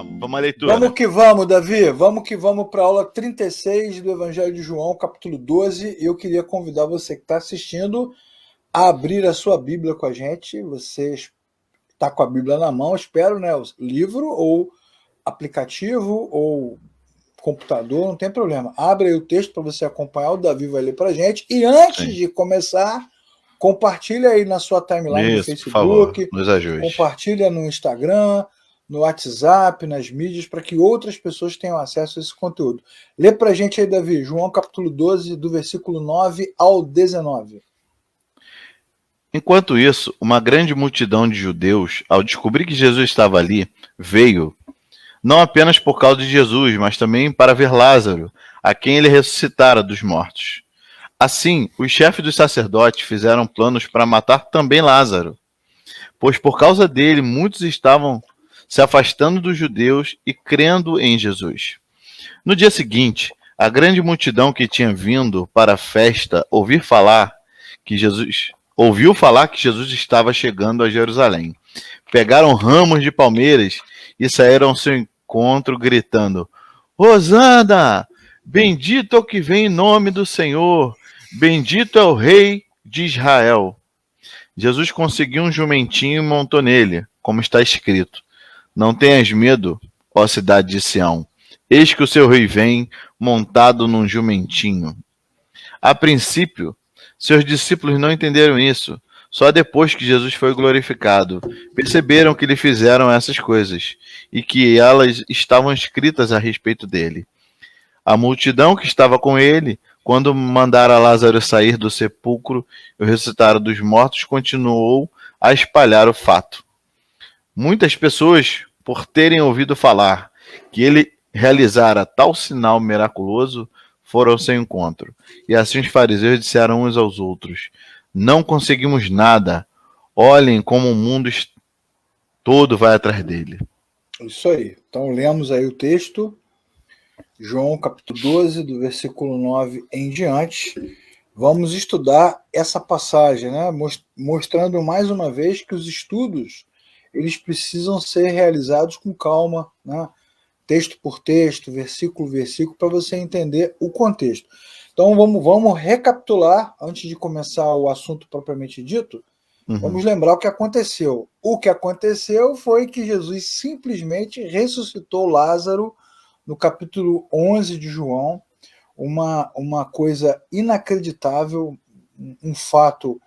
Vamos à leitura. Davi. Vamos que vamos para a aula 36 do Evangelho de João, capítulo 12. Eu queria convidar você que está assistindo a abrir a sua Bíblia com a gente. Você está com a Bíblia na mão, espero, né? O livro ou aplicativo ou computador, não tem problema. Abre aí o texto para você acompanhar, o Davi vai ler para a gente. E antes de começar, compartilha aí na sua timeline do Facebook, por favor, nos ajude. Compartilha no Instagram, no WhatsApp, nas mídias, para que outras pessoas tenham acesso a esse conteúdo. Lê para a gente aí, Davi, João capítulo 12, do versículo 9 ao 19. Enquanto isso, uma grande multidão de judeus, ao descobrir que Jesus estava ali, veio, não apenas por causa de Jesus, mas também para ver Lázaro, a quem ele ressuscitara dos mortos. Assim, os chefes dos sacerdotes fizeram planos para matar também Lázaro, pois por causa dele muitos estavam se afastando dos judeus e crendo em Jesus. No dia seguinte, a grande multidão que tinha vindo para a festa ouviu falar que Jesus estava chegando a Jerusalém. Pegaram ramos de palmeiras e saíram ao seu encontro gritando: Hosana! Bendito é o que vem em nome do Senhor! Bendito é o Rei de Israel! Jesus conseguiu um jumentinho e montou nele, como está escrito: Não tenhas medo, ó cidade de Sião. Eis que o seu rei vem, montado num jumentinho. A princípio, seus discípulos não entenderam isso. Só depois que Jesus foi glorificado, perceberam que lhe fizeram essas coisas e que elas estavam escritas a respeito dele. A multidão que estava com ele, quando mandara Lázaro sair do sepulcro e o ressuscitar dos mortos, continuou a espalhar o fato. Muitas pessoas, por terem ouvido falar que ele realizara tal sinal miraculoso, foram ao seu encontro. E assim os fariseus disseram uns aos outros: Não conseguimos nada. Olhem como o mundo todo vai atrás dele. Isso aí. Então lemos aí o texto, João capítulo 12, do versículo 9 em diante. Vamos estudar essa passagem, né? Mostrando mais uma vez que os estudos eles precisam ser realizados com calma, né? Texto por texto, versículo por versículo, para você entender o contexto. Então vamos recapitular, antes de começar o assunto propriamente dito, vamos lembrar o que aconteceu. O que aconteceu foi que Jesus simplesmente ressuscitou Lázaro no capítulo 11 de João, uma coisa inacreditável, um fato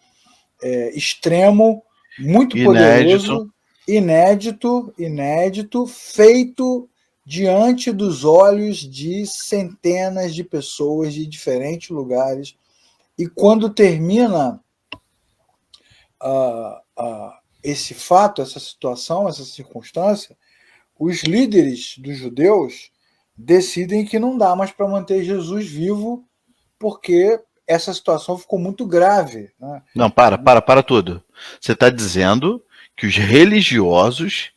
extremo, muito poderoso, inédito, feito diante dos olhos de centenas de pessoas de diferentes lugares. E quando termina esse fato, essa situação, essa circunstância, os líderes dos judeus decidem que não dá mais para manter Jesus vivo, porque essa situação ficou muito grave, né? Não, para tudo. Você está dizendo que os religiosos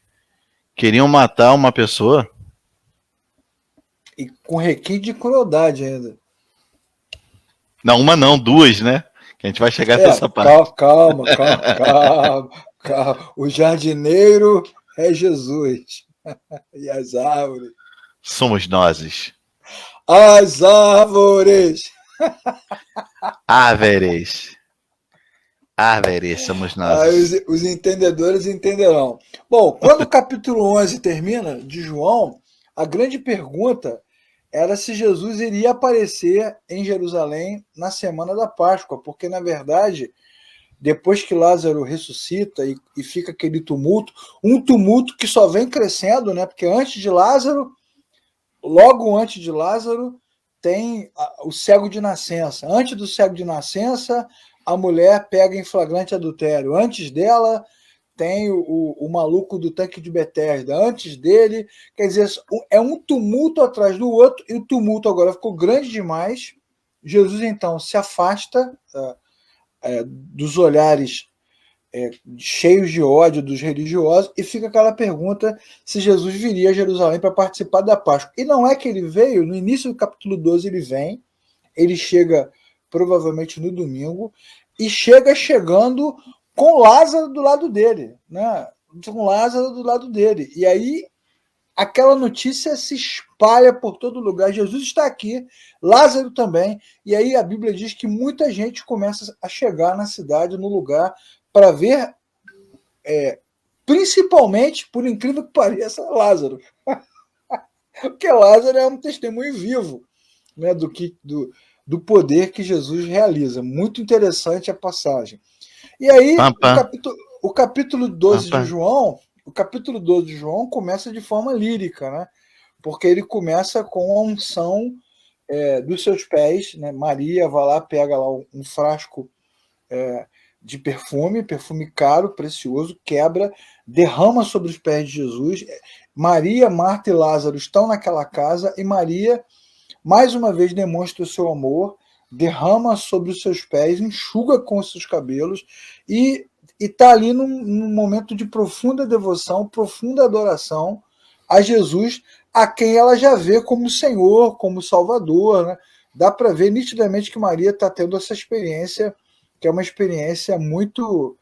queriam matar uma pessoa? E com requinte de crueldade ainda. Não, uma não, duas, né? Que a gente vai chegar nessa parte. Calma. O jardineiro é Jesus. E as árvores? Somos nós. As árvores! Árvores, somos nós. Os entendedores entenderão. Bom, quando o capítulo 11 termina, de João, a grande pergunta era se Jesus iria aparecer em Jerusalém na semana da Páscoa, porque, na verdade, depois que Lázaro ressuscita e fica aquele tumulto, um tumulto que só vem crescendo, né? Porque logo antes de Lázaro, tem o cego de nascença. Antes do cego de nascença, a mulher pega em flagrante adultério. Antes dela, tem o maluco do tanque de Betesda. Antes dele, quer dizer, é um tumulto atrás do outro, e o tumulto agora ficou grande demais. Jesus, então, se afasta dos olhares cheios de ódio dos religiosos, e fica aquela pergunta se Jesus viria a Jerusalém para participar da Páscoa. E não é que ele veio, no início do capítulo 12 ele chega provavelmente no domingo, e chegando com Lázaro do lado dele, né? Com Lázaro do lado dele. E aí aquela notícia se espalha por todo lugar. Jesus está aqui, Lázaro também. E aí a Bíblia diz que muita gente começa a chegar na cidade, no lugar, para ver, principalmente, por incrível que pareça, Lázaro. Porque Lázaro é um testemunho vivo, né, do poder que Jesus realiza. Muito interessante a passagem. E aí, Pam, pam, o capítulo pam, 12 de pam. João, o capítulo 12 de João começa de forma lírica, né? Porque ele começa com a unção dos seus pés, né? Maria vai lá, pega lá um frasco de perfume caro, precioso, quebra, derrama sobre os pés de Jesus. Maria, Marta e Lázaro estão naquela casa e Maria, mais uma vez, demonstra o seu amor, derrama sobre os seus pés, enxuga com os seus cabelos e está ali num momento de profunda devoção, profunda adoração a Jesus, a quem ela já vê como Senhor, como Salvador, né? Dá para ver nitidamente que Maria está tendo essa experiência, que é uma experiência muito,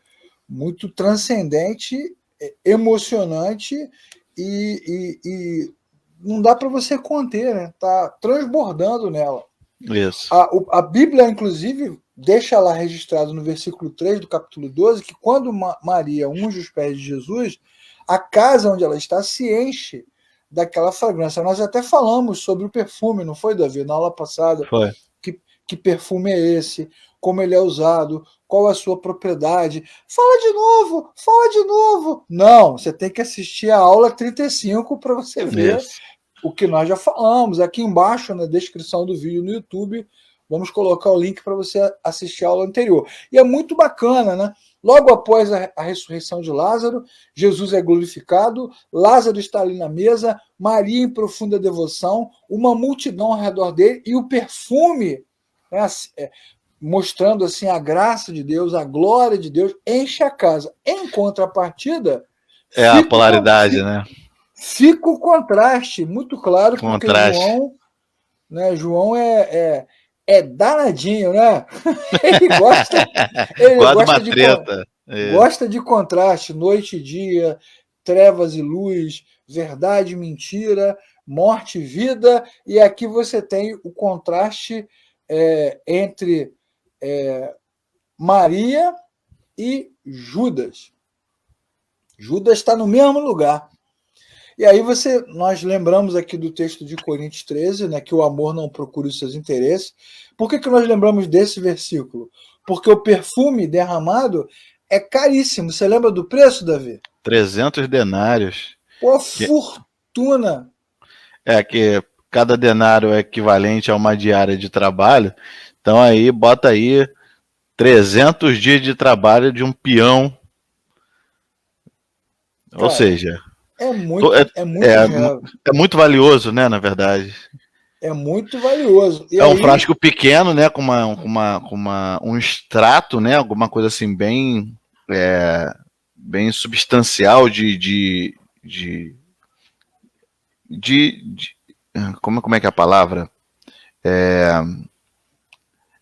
muito transcendente, emocionante e não dá para você conter, né? Tá transbordando nela. Isso. A Bíblia, inclusive, deixa lá registrado no versículo 3 do capítulo 12 que quando Maria unge os pés de Jesus, a casa onde ela está se enche daquela fragrância. Nós até falamos sobre o perfume, não foi, Davi, na aula passada? Foi. Que perfume é esse? Como ele é usado? Qual a sua propriedade? Fala de novo! Fala de novo! Não, você tem que assistir a aula 35 para você ver Isso. o que nós já falamos. Aqui embaixo, na descrição do vídeo no YouTube, vamos colocar o link para você assistir a aula anterior. E é muito bacana, né? Logo após a ressurreição de Lázaro, Jesus é glorificado, Lázaro está ali na mesa, Maria em profunda devoção, uma multidão ao redor dele e o perfume, né, mostrando assim a graça de Deus, a glória de Deus, enche a casa. Em contrapartida, É a polaridade, né? fica o contraste muito claro, porque Contraste. João é danadinho, né? Ele gosta, ele Guarda uma gosta treta. É. gosta de contraste, noite e dia, trevas e luz, verdade e mentira, morte e vida, e aqui você tem o contraste entre Maria e Judas. Judas está no mesmo lugar. E aí nós lembramos aqui do texto de Coríntios 13, né, que o amor não procura os seus interesses. Por que nós lembramos desse versículo? Porque o perfume derramado é caríssimo. Você lembra do preço, Davi? 300 denários. Pô, Que, fortuna. que cada denário é equivalente a uma diária de trabalho. Então aí, bota aí 300 dias de trabalho de um peão. Ou Cara, seja, é muito é, dinheiro. é muito valioso, né, na verdade. É muito valioso. E É um aí, frasco pequeno, né, um extrato, né, alguma coisa assim bem substancial de como é que é a palavra?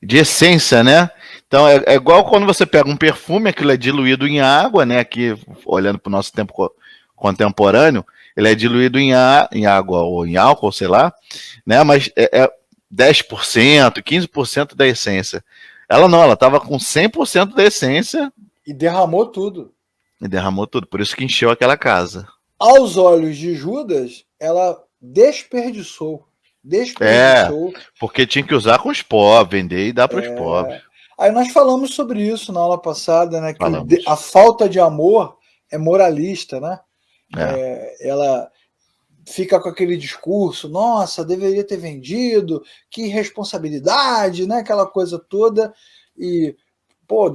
De essência, né? Então é igual quando você pega um perfume, aquilo é diluído em água, né? Aqui, olhando para o nosso tempo contemporâneo, ele é diluído em água ou em álcool, sei lá, né? Mas é 10%, 15% da essência. Ela não, ela estava com 100% da essência e derramou tudo. e derramou tudo. Por isso que encheu aquela casa. Aos olhos de Judas, ela desperdiçou. Porque tinha que usar com os pobres, vender e dar para os pobres. Aí nós falamos sobre isso na aula passada, né? Que a Falamos. falta de amor é moralista, né? É. Ela fica com aquele discurso, nossa, deveria ter vendido, que irresponsabilidade, né? Aquela coisa toda. E, pô,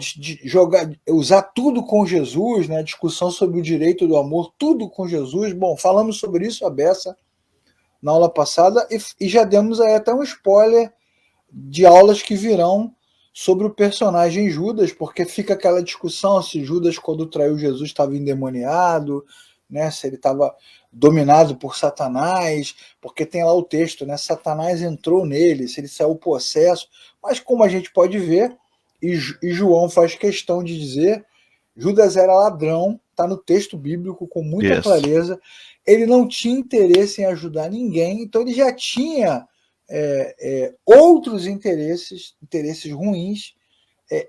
usar tudo com Jesus, né? Discussão sobre o direito do amor, tudo com Jesus. Bom, falamos sobre isso a beça na aula passada e já demos aí até um spoiler de aulas que virão sobre o personagem Judas, porque fica aquela discussão se Judas, quando traiu Jesus, estava endemoniado, né, se ele estava dominado por Satanás, porque tem lá o texto, né, Satanás entrou nele, se ele saiu possesso, mas como a gente pode ver, e João faz questão de dizer, Judas era ladrão, está no texto bíblico com muita clareza, ele não tinha interesse em ajudar ninguém, então ele já tinha outros interesses ruins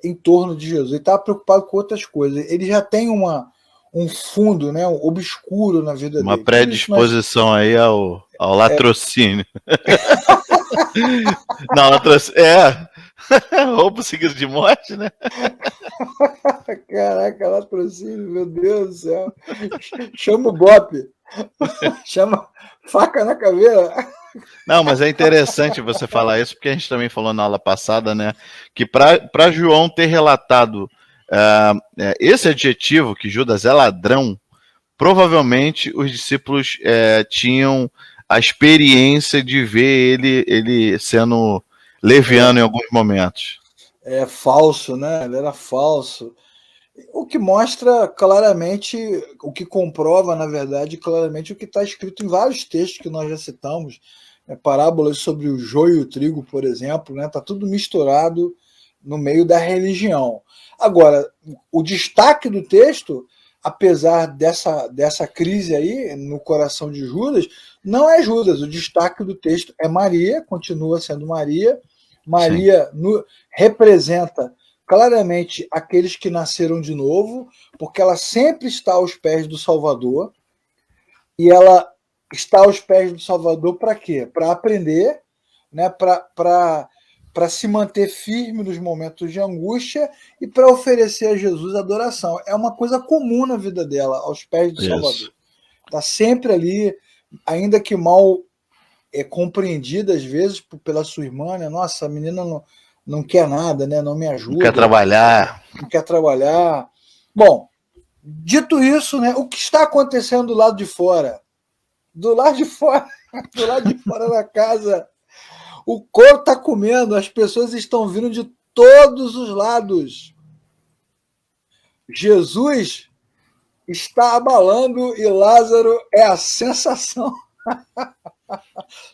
em torno de Jesus. Ele estava preocupado com outras coisas. Ele já tem um fundo, né, um obscuro na vida Uma dele. predisposição aí ao latrocínio. Não, latrocínio. Roubo seguido de morte, né? Caraca, latrocínio, meu Deus do céu. Chama o Bop. Chama faca na caveira. Não, mas é interessante você falar isso, porque a gente também falou na aula passada, né? Que para João ter relatado esse adjetivo, que Judas é ladrão, provavelmente os discípulos tinham a experiência de ver ele sendo leviano em alguns momentos. É falso, né? Ele era falso. O que mostra claramente, o que comprova, na verdade, claramente o que está escrito em vários textos que nós já citamos, parábolas sobre o joio e o trigo, por exemplo, né? Tá tudo misturado no meio da religião. Agora, o destaque do texto, apesar dessa crise aí no coração de Judas, não é Judas. O destaque do texto é Maria, continua sendo Maria. Maria representa claramente aqueles que nasceram de novo, porque ela sempre está aos pés do Salvador, e ela está aos pés do Salvador para quê? Para aprender, né? Para se manter firme nos momentos de angústia e para oferecer a Jesus adoração. É uma coisa comum na vida dela, aos pés do Salvador. Está sempre ali, ainda que mal compreendida às vezes pela sua irmã, né? Nossa, a menina não quer nada, né? Não me ajuda. Não quer trabalhar. Não quer trabalhar. Bom, dito isso, né? O que está acontecendo do lado de fora? Do lado de fora da casa, o couro está comendo, as pessoas estão vindo de todos os lados. Jesus está abalando e Lázaro é a sensação.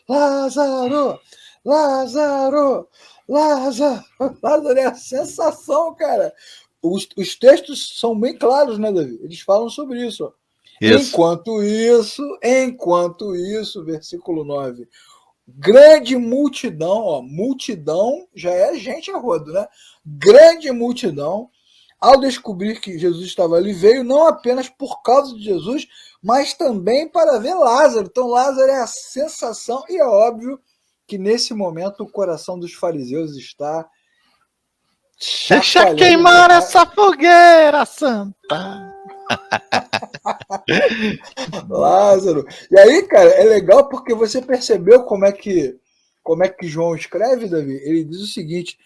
Lázaro! Lázaro! Lázaro! Lázaro é a sensação, cara. Os textos são bem claros, né, Davi? Eles falam sobre isso. Enquanto isso, versículo 9, grande multidão, multidão já é gente a rodo, né? Grande multidão, ao descobrir que Jesus estava ali, veio não apenas por causa de Jesus, mas também para ver Lázaro. Então Lázaro é a sensação, e é óbvio que nesse momento o coração dos fariseus está deixa queimar essa fogueira santa. Lázaro. E aí, cara, é legal porque você percebeu como é que João escreve, Davi? Ele diz o seguinte: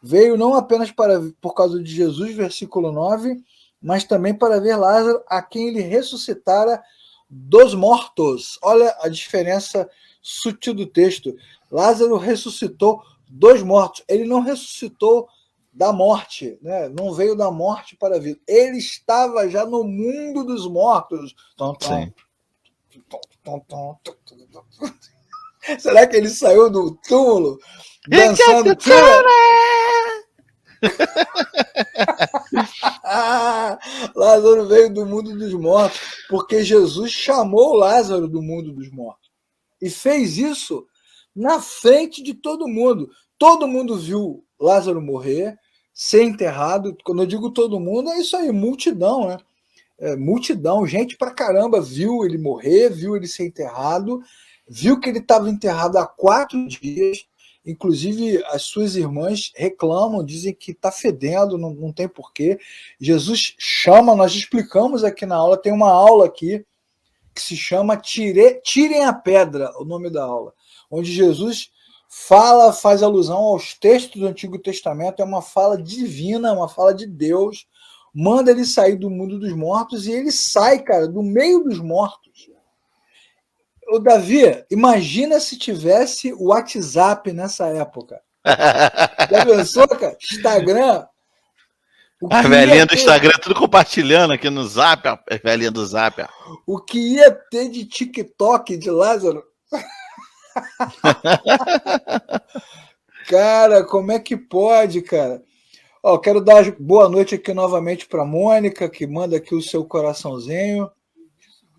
veio não apenas por causa de Jesus, versículo 9, mas também para ver Lázaro, a quem ele ressuscitara dos mortos. Olha a diferença sutil do texto. Lázaro ressuscitou dos mortos. Ele não ressuscitou da morte, né? Não veio da morte para a vida. Ele estava já no mundo dos mortos. Sim. Será que ele saiu do túmulo dançando? Lázaro veio do mundo dos mortos porque Jesus chamou Lázaro do mundo dos mortos e fez isso na frente de todo mundo. Todo mundo viu Lázaro morrer, ser enterrado. Quando eu digo todo mundo, é isso aí, multidão, né? Multidão, gente pra caramba viu ele morrer, viu ele ser enterrado, viu que ele estava enterrado há 4 dias. Inclusive, as suas irmãs reclamam, dizem que está fedendo, não tem porquê. Jesus chama, nós explicamos aqui na aula, tem uma aula aqui que se chama Tirem a Pedra, o nome da aula, onde Jesus faz alusão aos textos do Antigo Testamento, é uma fala divina, uma fala de Deus, manda ele sair do mundo dos mortos e ele sai, cara, do meio dos mortos. Ô, Davi, imagina se tivesse o WhatsApp nessa época. Já pensou, cara? Instagram. A velhinha do Instagram tudo compartilhando aqui no Zap, a velhinha do Zap. O que ia ter de TikTok de Lázaro? Cara, como é que pode, cara? Ó, quero dar boa noite aqui novamente para Mônica, que manda aqui o seu coraçãozinho.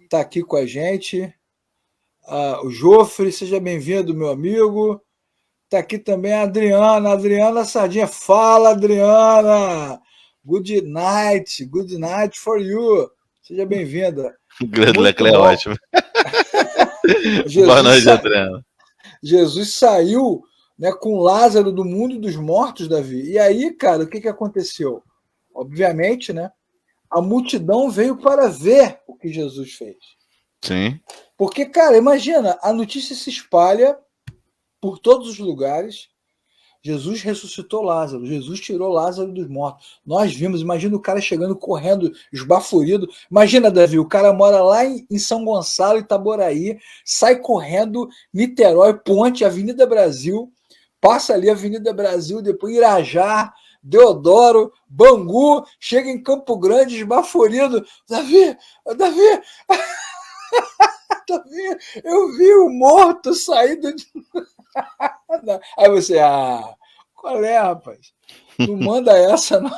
está aqui com a gente. O Jofre, seja bem-vindo, meu amigo. Está aqui também a Adriana Sardinha. Fala, Adriana! Good night for you. Seja bem-vinda. Grande Leclerc é ótimo. Boa noite, Adriana. Jesus saiu, né, com Lázaro do mundo dos mortos, Davi. E aí, cara, o que aconteceu? Obviamente, né? A multidão veio para ver o que Jesus fez. Sim. Porque, cara, imagina, a notícia se espalha por todos os lugares. Jesus ressuscitou Lázaro, Jesus tirou Lázaro dos mortos. Nós vimos, imagina o cara chegando, correndo, esbaforido. Imagina, Davi, o cara mora lá em São Gonçalo, Itaboraí, sai correndo, Niterói, Ponte, Avenida Brasil, passa ali Avenida Brasil, depois Irajá, Deodoro, Bangu, chega em Campo Grande, esbaforido. Davi, Davi, eu vi o morto saído de... Aí você, qual é, rapaz? Não manda essa, não.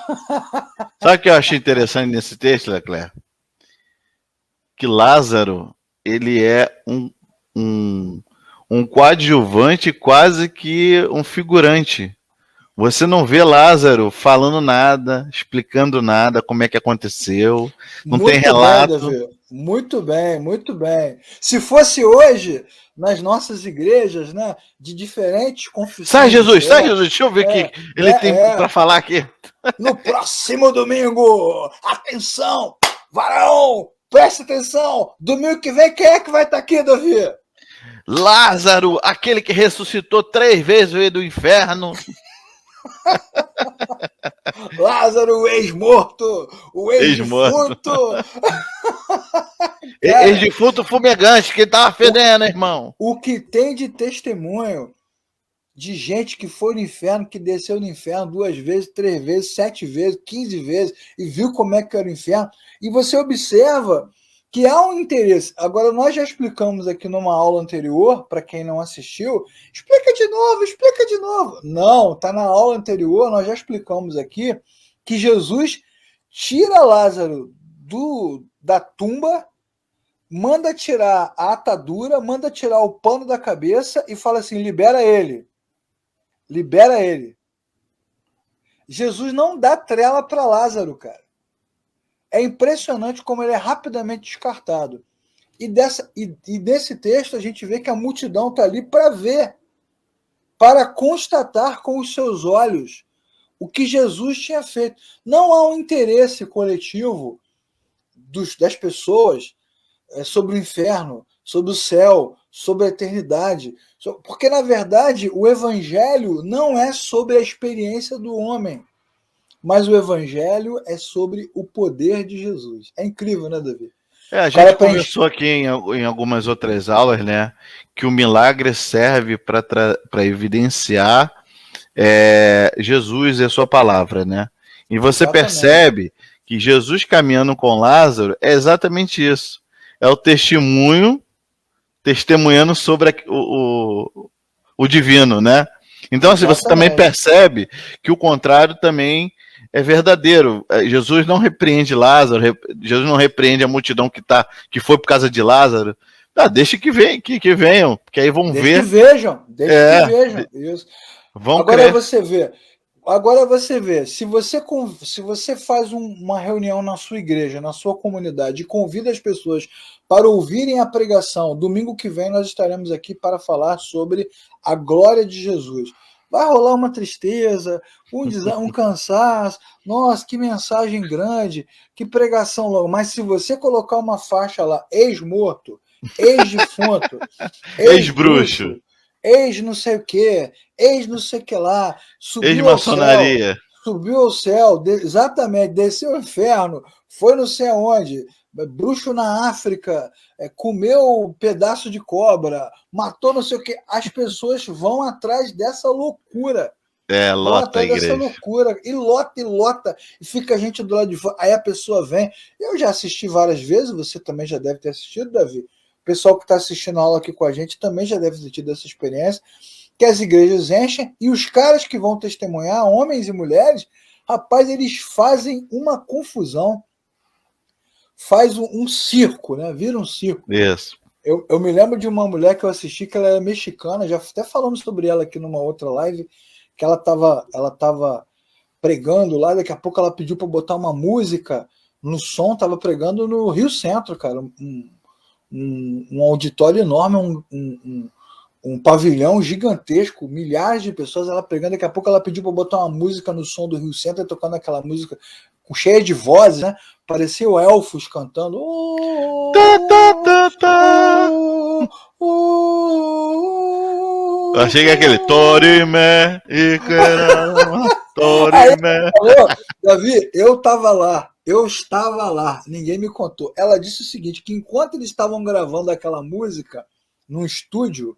Sabe o que eu achei interessante nesse texto, Leclerc? Que Lázaro, ele é um coadjuvante, quase que um figurante. Você não vê Lázaro falando nada, explicando nada, como é que aconteceu, não tem relato. Bem, Davi. Muito bem, muito bem. Se fosse hoje, nas nossas igrejas, né, de diferentes confissões... Sai, Jesus, deixa eu ver o que ele tem para falar aqui. No próximo domingo, atenção, varão, preste atenção, domingo que vem, quem é que vai estar aqui, Davi? Lázaro, aquele que ressuscitou 3 vezes, veio do inferno. Lázaro, o ex-morto, o ex-defunto. Ex-defunto fumegante, que tava fedendo, irmão. O que tem de testemunho de gente que foi no inferno, que desceu no inferno 2 vezes, 3 vezes, 7 vezes, 15 vezes, e viu como é que era o inferno. E você observa que há um interesse. Agora, nós já explicamos aqui numa aula anterior, para quem não assistiu, explica de novo. Não, está na aula anterior, nós já explicamos aqui que Jesus tira Lázaro da tumba, manda tirar a atadura, manda tirar o pano da cabeça e fala assim, libera ele. Jesus não dá trela para Lázaro, cara. É impressionante como ele é rapidamente descartado. E nesse texto a gente vê que a multidão está ali para ver, para constatar com os seus olhos o que Jesus tinha feito. Não há um interesse coletivo das pessoas sobre o inferno, sobre o céu, sobre a eternidade. Porque, na verdade, o evangelho não é sobre a experiência do homem, mas o evangelho é sobre o poder de Jesus. É incrível, né, Davi? A gente conversou aqui em algumas outras aulas, né, que o milagre serve para evidenciar Jesus e a sua palavra, né? E você percebe que Jesus caminhando com Lázaro é exatamente isso. É o testemunhando sobre o divino, né? Então, assim, você também percebe que o contrário também é verdadeiro. Jesus não repreende Lázaro, Jesus não repreende a multidão que foi por causa de Lázaro. Deixa que venham, porque aí vão ver. Deixa que vejam. Isso. Vão Agora crer. você vê, se você faz uma reunião na sua igreja, na sua comunidade, e convida as pessoas para ouvirem a pregação, domingo que vem nós estaremos aqui para falar sobre a glória de Jesus. Vai rolar uma tristeza, um cansaço, nossa, que mensagem grande, que pregação longa. Mas se você colocar uma faixa lá, ex-morto, ex-defunto, ex-bruxo, ex não sei o que, ex não sei o que lá, subiu ao céu, exatamente, desceu ao inferno, foi não sei aonde, bruxo na África, comeu pedaço de cobra, matou não sei o que, as pessoas vão atrás dessa loucura. Lota a igreja. Dessa loucura, e lota, e fica a gente do lado de fora, aí a pessoa vem, eu já assisti várias vezes, você também já deve ter assistido, Davi, o pessoal que está assistindo a aula aqui com a gente também já deve ter tido essa experiência, que as igrejas enchem, e os caras que vão testemunhar, homens e mulheres, rapaz, eles fazem uma confusão, faz um circo, né? Vira um circo. Isso. Eu me lembro de uma mulher que eu assisti, que ela era mexicana, já até falamos sobre ela aqui numa outra live, que ela tava pregando lá, daqui a pouco ela pediu para botar uma música no som, tava pregando no Rio Centro, cara, um auditório enorme, um pavilhão gigantesco, milhares de pessoas, ela pregando, daqui a pouco ela pediu para botar uma música no som do Rio Centro, tocando aquela música cheia de vozes, né? Parecia o Elfos cantando. Eu achei que é aquele Torime e caramba, Torime. Davi, eu estava lá, ninguém me contou. Ela disse o seguinte, que enquanto eles estavam gravando aquela música num estúdio,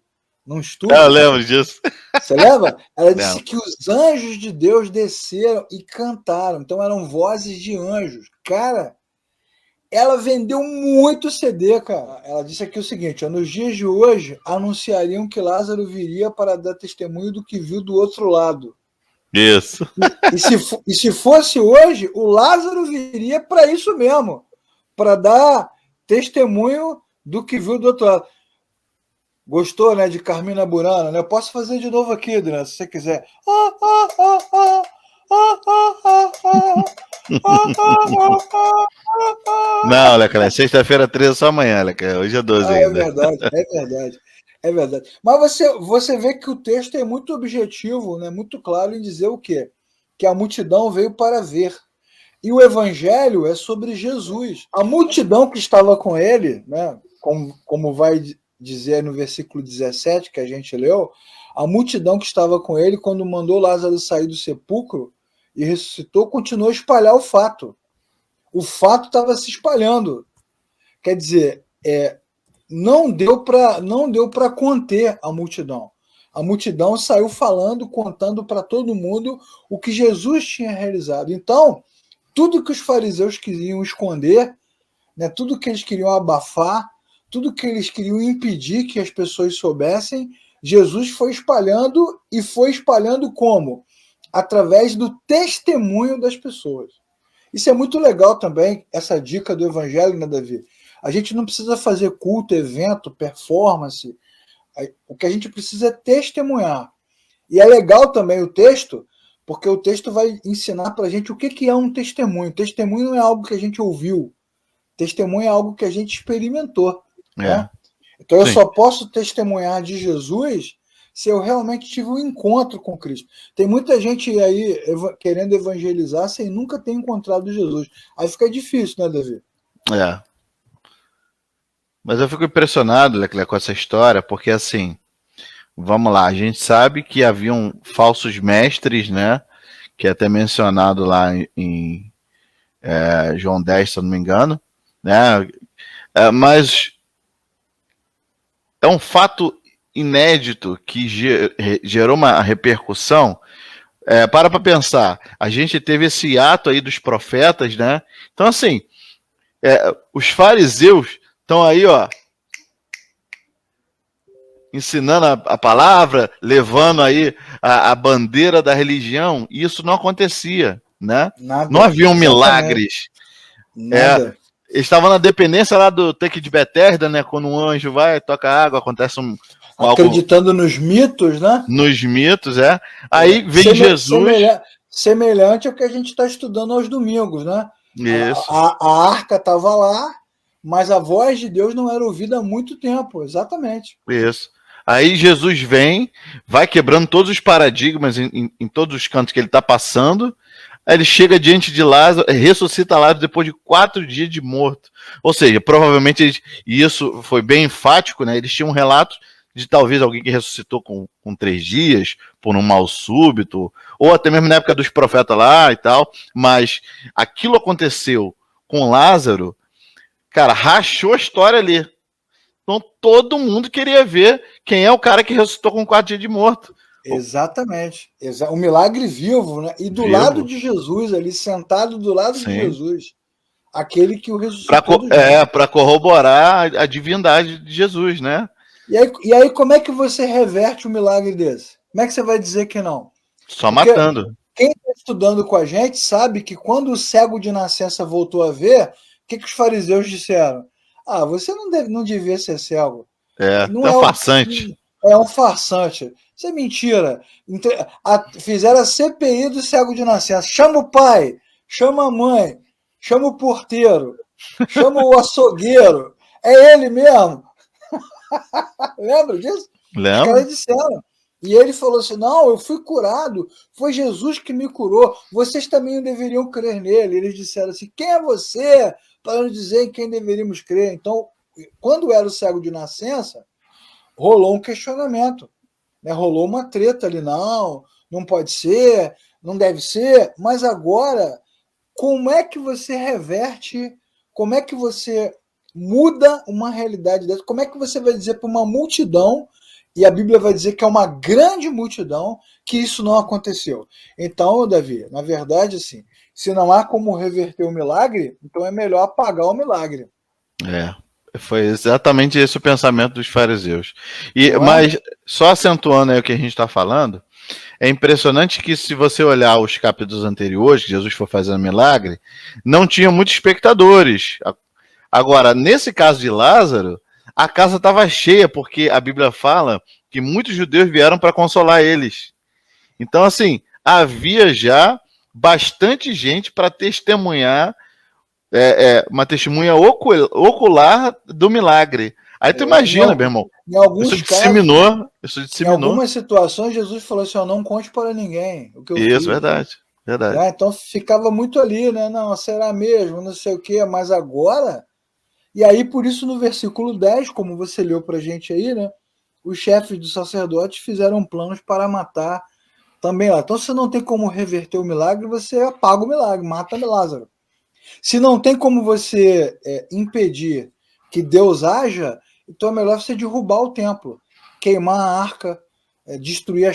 Eu lembro disso. você lembra? Ela disse que os anjos de Deus desceram e cantaram, então eram vozes de anjos. Cara, ela vendeu muito CD, cara. Ela disse aqui o seguinte, nos dias de hoje anunciariam que Lázaro viria para dar testemunho do que viu do outro lado. Isso. E se fosse hoje, o Lázaro viria para isso mesmo, para dar testemunho do que viu do outro lado. Gostou, né, de Carmina Burana, né? Eu posso fazer de novo aqui, Adriano, se você quiser. Não, Leca, sexta-feira 13 só amanhã, Leca. Hoje é 12 ainda. É verdade, é verdade. É verdade. Mas você vê que o texto é muito objetivo, né? Muito claro em dizer o quê? Que a multidão veio para ver. E o evangelho é sobre Jesus. A multidão que estava com ele, né? Como vai dizer no versículo 17 que a gente leu, a multidão que estava com ele, quando mandou Lázaro sair do sepulcro e ressuscitou, continuou a espalhar o fato. O fato estava se espalhando. Quer dizer, não deu para conter a multidão. A multidão saiu falando, contando para todo mundo o que Jesus tinha realizado. Então, tudo que os fariseus queriam esconder, né, tudo que eles queriam abafar, tudo que eles queriam impedir que as pessoas soubessem, Jesus foi espalhando, e foi espalhando como? Através do testemunho das pessoas. Isso é muito legal também, essa dica do evangelho, né, Davi? A gente não precisa fazer culto, evento, performance. O que a gente precisa é testemunhar. E é legal também o texto, porque o texto vai ensinar para a gente o que é um testemunho. Testemunho não é algo que a gente ouviu. Testemunho é algo que a gente experimentou. Né? Então eu só posso testemunhar de Jesus se eu realmente tive um encontro com Cristo. Tem muita gente aí querendo evangelizar sem nunca ter encontrado Jesus. Aí fica difícil, né, Davi? Mas eu fico impressionado, Leclerc, com essa história, porque assim, vamos lá, a gente sabe que haviam falsos mestres, né? Que é até mencionado lá em João 10, se eu não me engano, né? Mas é um fato inédito que gerou uma repercussão. Para pensar, a gente teve esse ato aí dos profetas, né? Então, assim, os fariseus estão aí, ó, ensinando a palavra, levando aí a bandeira da religião, e isso não acontecia, né? Nada, não haviam milagres. Nada. Estavam na dependência lá do tanque de Betesda, né? Quando um anjo vai, toca água, acontece acreditando nos mitos, né? Nos mitos, Aí vem Jesus. Semelhante ao que a gente está estudando aos domingos, né? Isso. A arca estava lá, mas a voz de Deus não era ouvida há muito tempo, exatamente. Isso. Aí Jesus vem, vai quebrando todos os paradigmas em todos os cantos que ele está passando. Aí ele chega diante de Lázaro, ressuscita Lázaro depois de 4 dias de morto. Ou seja, provavelmente, e isso foi bem enfático, né? Eles tinham um relato de talvez alguém que ressuscitou com 3 dias, por um mal súbito, ou até mesmo na época dos profetas lá e tal. Mas aquilo aconteceu com Lázaro, cara, rachou a história ali. Então todo mundo queria ver quem é o cara que ressuscitou com 4 dias de morto. Exatamente. Um milagre vivo, né? E do lado de Jesus, ali, sentado do lado de Jesus. Aquele que o ressuscitou. Para corroborar a divindade de Jesus, né? E aí, como é que você reverte um milagre desse? Como é que você vai dizer que não? Só matando. Quem está estudando com a gente sabe que quando o cego de nascença voltou a ver, que os fariseus disseram? Ah, você não devia ser cego. Não É é, um farsante. é um farsante. Isso é mentira. Fizeram a CPI do cego de nascença. Chama o pai, chama a mãe, chama o porteiro, chama o açougueiro. É ele mesmo. Lembra disso? Os Lembra? caras disseram. E ele falou assim: não, eu fui curado, foi Jesus que me curou, vocês também não deveriam crer nele. Eles disseram assim: quem é você para nos dizer em quem deveríamos crer? Então, quando era o cego de nascença, rolou um questionamento, né? Rolou uma treta ali: não, não pode ser, não deve ser. Mas agora, como é que você reverte, como é que você muda uma realidade dessa? Como é que você vai dizer para uma multidão, e a Bíblia vai dizer que é uma grande multidão, que isso não aconteceu? Então, Davi, na verdade, assim, se não há como reverter o milagre, então é melhor apagar o milagre. É. Foi exatamente esse o pensamento dos fariseus. Não é? Mas, só acentuando aí o que a gente está falando, é impressionante que, se você olhar os capítulos anteriores, que Jesus foi fazendo milagre, não tinha muitos espectadores. Agora, nesse caso de Lázaro, a casa estava cheia, porque a Bíblia fala que muitos judeus vieram para consolar eles. Então, assim, havia já bastante gente para testemunhar, uma testemunha ocular do milagre. Aí tu É, imagina, meu irmão, em alguns casos, isso em disseminou. algumas situações, Jesus falou assim: ó, não conte para ninguém o que eu Isso, fiz. verdade, verdade. Né? Então ficava muito ali, né? Não, será mesmo, não sei o quê, mas agora. E aí, por isso, no versículo 10, como você leu para a gente aí, né? Os chefes dos sacerdotes fizeram planos para matar também lá. Então, se não tem como reverter o milagre, você apaga o milagre, mata Lázaro. Se não tem como você impedir que Deus haja, então é melhor você derrubar o templo, queimar a arca, destruir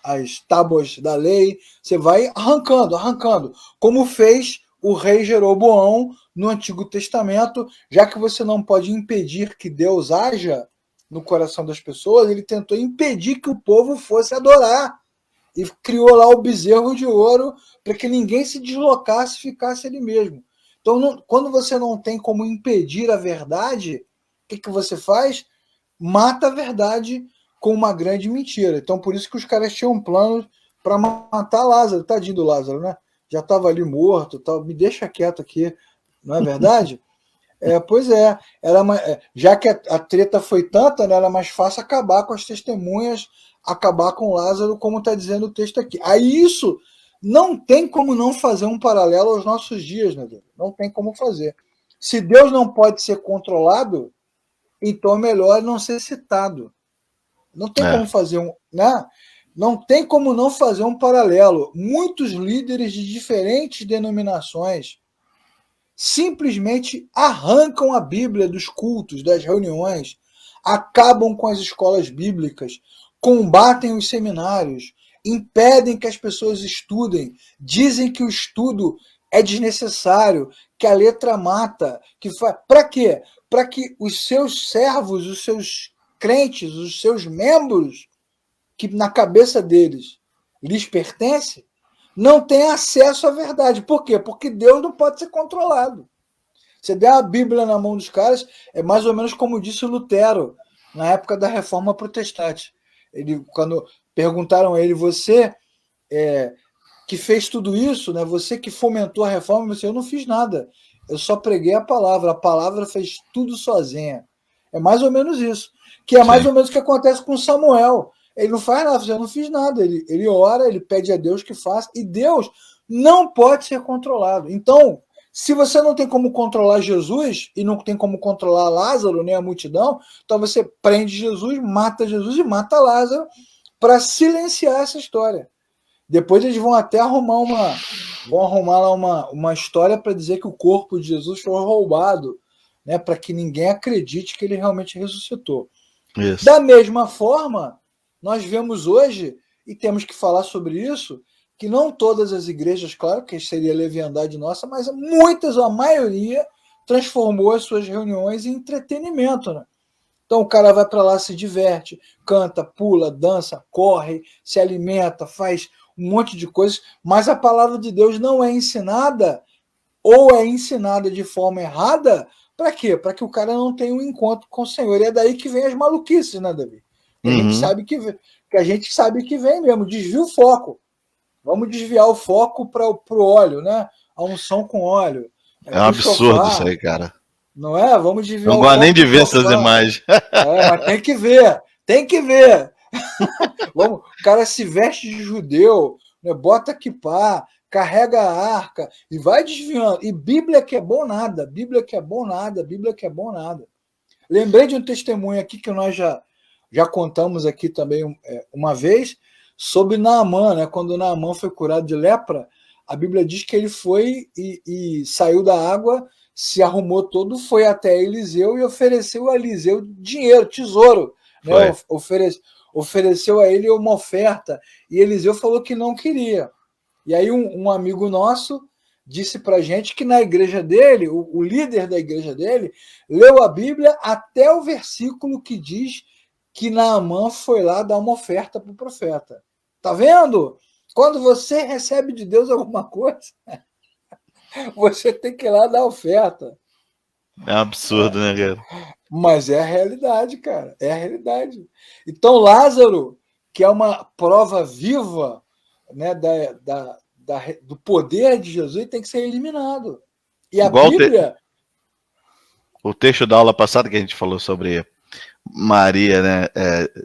as tábuas da lei. Você vai arrancando, arrancando, como fez o rei Jeroboão no Antigo Testamento. Já que você não pode impedir que Deus haja no coração das pessoas, ele tentou impedir que o povo fosse adorar e criou lá o bezerro de ouro para que ninguém se deslocasse e ficasse ali mesmo. Então, quando você não tem como impedir a verdade, o que você faz? Mata a verdade com uma grande mentira. Então, por isso que os caras tinham um plano para matar Lázaro. Tadinho do Lázaro, né? Já estava ali morto, tal. Me deixa quieto aqui, não é verdade? Pois é, já que a treta foi tanta, né, era mais fácil acabar com as testemunhas, acabar com Lázaro, como está dizendo o texto aqui. Aí isso não tem como não fazer um paralelo aos nossos dias, né? Não tem como fazer. Se Deus não pode ser controlado, então é melhor não ser citado. Não tem É, como fazer né? Não tem como não fazer um paralelo. Muitos líderes de diferentes denominações simplesmente arrancam a Bíblia dos cultos, das reuniões, acabam com as escolas bíblicas, combatem os seminários, impedem que as pessoas estudem, dizem que o estudo é desnecessário, que a letra mata, para quê? Para que os seus servos, os seus crentes, os seus membros, que na cabeça deles lhes pertence, não têm acesso à verdade. Por quê? Porque Deus não pode ser controlado. Você der a Bíblia na mão dos caras, é mais ou menos como disse Lutero, na época da Reforma Protestante. Quando perguntaram a ele, você que fez tudo isso, né? Você que fomentou a reforma, ele disse, eu não fiz nada. Eu só preguei a palavra fez tudo sozinha. É mais ou menos isso. Que é mais sim. ou menos o que acontece com Samuel. Ele não faz nada, eu não fiz nada. Ele ora, ele pede a Deus que faça, e Deus não pode ser controlado. Então, se você não tem como controlar Jesus e não tem como controlar Lázaro, nem a multidão, então você prende Jesus e mata Lázaro para silenciar essa história. Depois eles vão até vão arrumar lá uma história para dizer que o corpo de Jesus foi roubado, né, para que ninguém acredite que ele realmente ressuscitou. Isso. Da mesma forma, nós vemos hoje, e temos que falar sobre isso, que não todas as igrejas, claro que seria leviandade nossa, mas muitas, a maioria, transformou as suas reuniões em entretenimento, né? Então o cara vai para lá, se diverte, canta, pula, dança, corre, se alimenta, faz um monte de coisas, mas a palavra de Deus não é ensinada ou é ensinada de forma errada, para quê? Para que o cara não tenha um encontro com o Senhor. E é daí que vem as maluquices, né, Davi? Que a gente sabe que vem mesmo, desvia o foco. Vamos desviar o foco para o óleo, né? A unção com óleo. É um absurdo isso aí, cara. Não é? Vamos desviar Não o gosto foco nem de ver shofar. essas imagens. Mas tem que ver, tem que ver. Vamos, o cara se veste de judeu, né, bota kippá, carrega a arca e vai desviando. E Bíblia que é bom nada, Bíblia que é bom nada, Bíblia que é bom nada. Lembrei de um testemunho aqui que nós já contamos aqui também uma vez, sobre Naamã, né? Quando Naamã foi curado de lepra, a Bíblia diz que ele foi e saiu da água, se arrumou todo, foi até Eliseu e ofereceu a Eliseu dinheiro, tesouro, né? Ofereceu a ele uma oferta, e Eliseu falou que não queria. E aí um amigo nosso disse para gente que na igreja dele, o líder da igreja dele, leu a Bíblia até o versículo que diz que Naamã foi lá dar uma oferta para o profeta. Tá vendo? Quando você recebe de Deus alguma coisa, você tem que ir lá dar oferta. É um absurdo, né, cara? Mas é a realidade, cara. É a realidade. Então, Lázaro, que é uma prova viva, né, do poder de Jesus, tem que ser eliminado. E a Igual Bíblia... o texto da aula passada que a gente falou sobre Maria, né,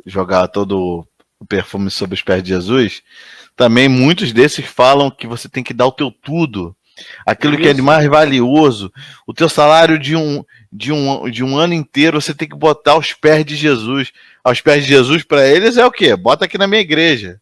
jogar todo o perfume sobre os pés de Jesus, também muitos desses falam que você tem que dar o teu tudo, aquilo que é de mais valioso, o teu salário de um ano inteiro, você tem que botar aos pés de Jesus. Aos pés de Jesus, para eles, é o quê? Bota aqui na minha igreja.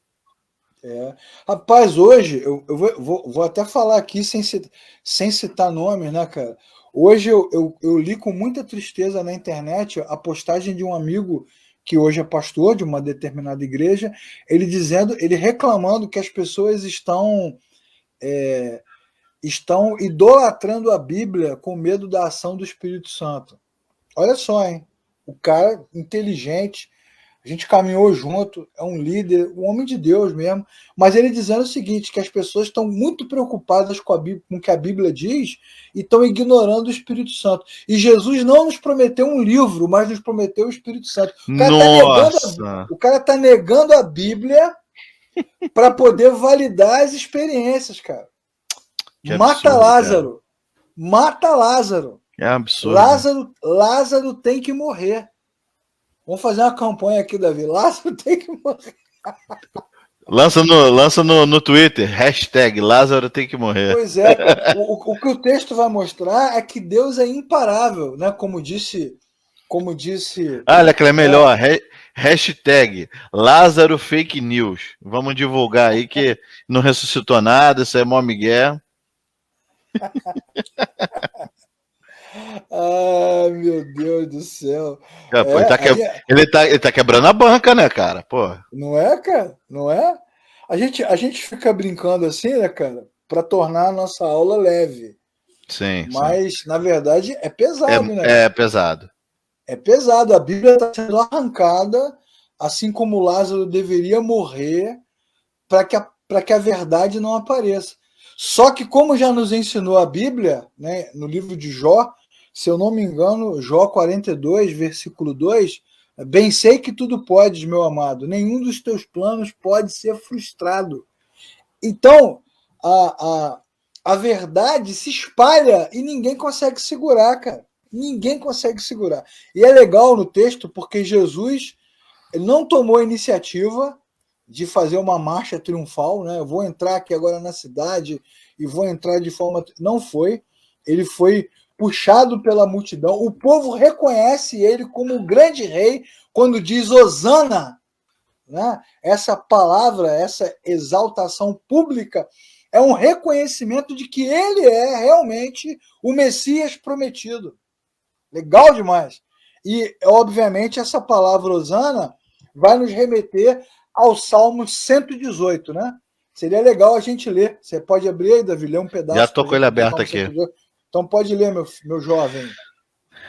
Rapaz, hoje, eu vou até falar aqui sem citar nomes, né, cara? Hoje eu li com muita tristeza na internet a postagem de um amigo que hoje é pastor de uma determinada igreja, ele reclamando que as pessoas estão idolatrando a Bíblia com medo da ação do Espírito Santo. Olha só, hein? O cara inteligente, a gente caminhou junto, é um líder, um homem de Deus mesmo, mas ele dizendo o seguinte, que as pessoas estão muito preocupadas com o que a Bíblia diz e estão ignorando o Espírito Santo. E Jesus não nos prometeu um livro, mas nos prometeu o Espírito Santo. O cara está negando a Bíblia para poder validar as experiências, cara. Mata Lázaro. Cara. Mata Lázaro. É absurdo. Lázaro tem que morrer. Vamos fazer uma campanha aqui, Davi. Lázaro tem que morrer. Lança no Twitter, hashtag Lázaro tem que morrer. Pois é. O que o texto vai mostrar é que Deus é imparável, né? Como disse. Olha, que é melhor. Hashtag Lázaro Fake News. Vamos divulgar aí que não ressuscitou nada, isso é mó migué. Ai, meu Deus do céu. Cara, pô, ele tá quebrando a banca, né, cara? Pô. Não é, cara? Não é? A gente fica brincando assim, né, cara? Para tornar a nossa aula leve. Sim. Mas, na verdade, é pesado, né? É pesado. É pesado. A Bíblia está sendo arrancada, assim como Lázaro deveria morrer, para que a verdade não apareça. Só que, como já nos ensinou a Bíblia, né, no livro de Jó, se eu não me engano, Jó 42, versículo 2, bem sei que tudo podes, meu amado, nenhum dos teus planos pode ser frustrado. Então, a verdade se espalha e ninguém consegue segurar, cara. Ninguém consegue segurar. E é legal no texto porque Jesus ele não tomou a iniciativa de fazer uma marcha triunfal, né? Eu vou entrar aqui agora na cidade e vou entrar de forma... Não foi. Ele foi puxado pela multidão. O povo reconhece ele como um grande rei quando diz Hosana, né? Essa palavra, essa exaltação pública é um reconhecimento de que ele é realmente o Messias prometido. Legal demais. E, obviamente, essa palavra Hosana vai nos remeter ao Salmo 118, né? Seria legal a gente ler. Você pode abrir aí, Davi, ler um pedaço. Já tô com ele aberto aqui. Então pode ler, meu jovem.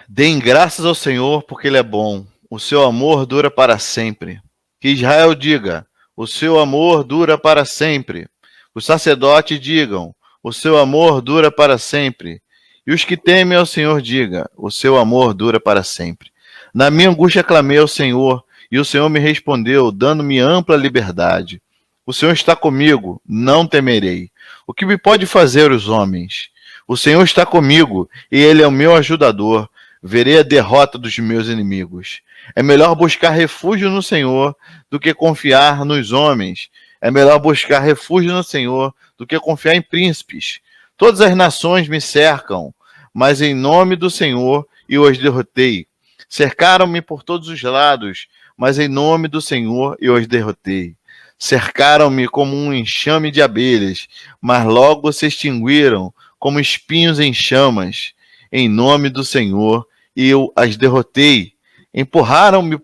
Deem graças ao Senhor, porque Ele é bom. O seu amor dura para sempre. Que Israel diga, o seu amor dura para sempre. Os sacerdotes digam, o seu amor dura para sempre. E os que temem ao Senhor, diga, o seu amor dura para sempre. Na minha angústia clamei ao Senhor, e o Senhor me respondeu, dando-me ampla liberdade. O Senhor está comigo, não temerei. O que me pode fazer os homens? O Senhor está comigo, e Ele é o meu ajudador. Verei a derrota dos meus inimigos. É melhor buscar refúgio no Senhor do que confiar nos homens. É melhor buscar refúgio no Senhor do que confiar em príncipes. Todas as nações me cercam, mas em nome do Senhor eu os derrotei. Cercaram-me por todos os lados, mas em nome do Senhor eu os derrotei. Cercaram-me como um enxame de abelhas, mas logo se extinguiram como espinhos em chamas. Em nome do Senhor eu as derrotei. Empurraram-me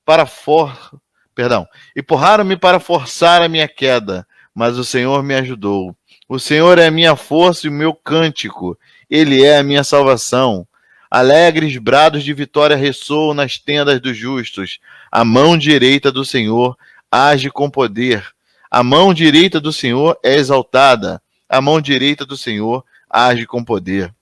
para empurraram-me para forçar a minha queda, mas o Senhor me ajudou. O Senhor é a minha força e o meu cântico. Ele é a minha salvação. Alegres brados de vitória ressoam nas tendas dos justos. A mão direita do Senhor age com poder. A mão direita do Senhor é exaltada. A mão direita do Senhor age com poder.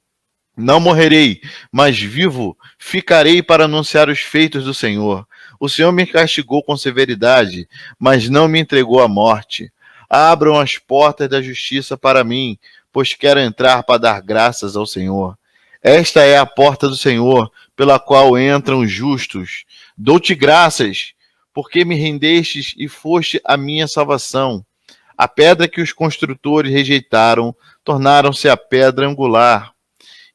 Não morrerei, mas vivo ficarei para anunciar os feitos do Senhor. O Senhor me castigou com severidade, mas não me entregou à morte. Abram as portas da justiça para mim, pois quero entrar para dar graças ao Senhor. Esta é a porta do Senhor, pela qual entram os justos. Dou-te graças, porque me rendestes e foste a minha salvação. A pedra que os construtores rejeitaram, tornaram-se a pedra angular.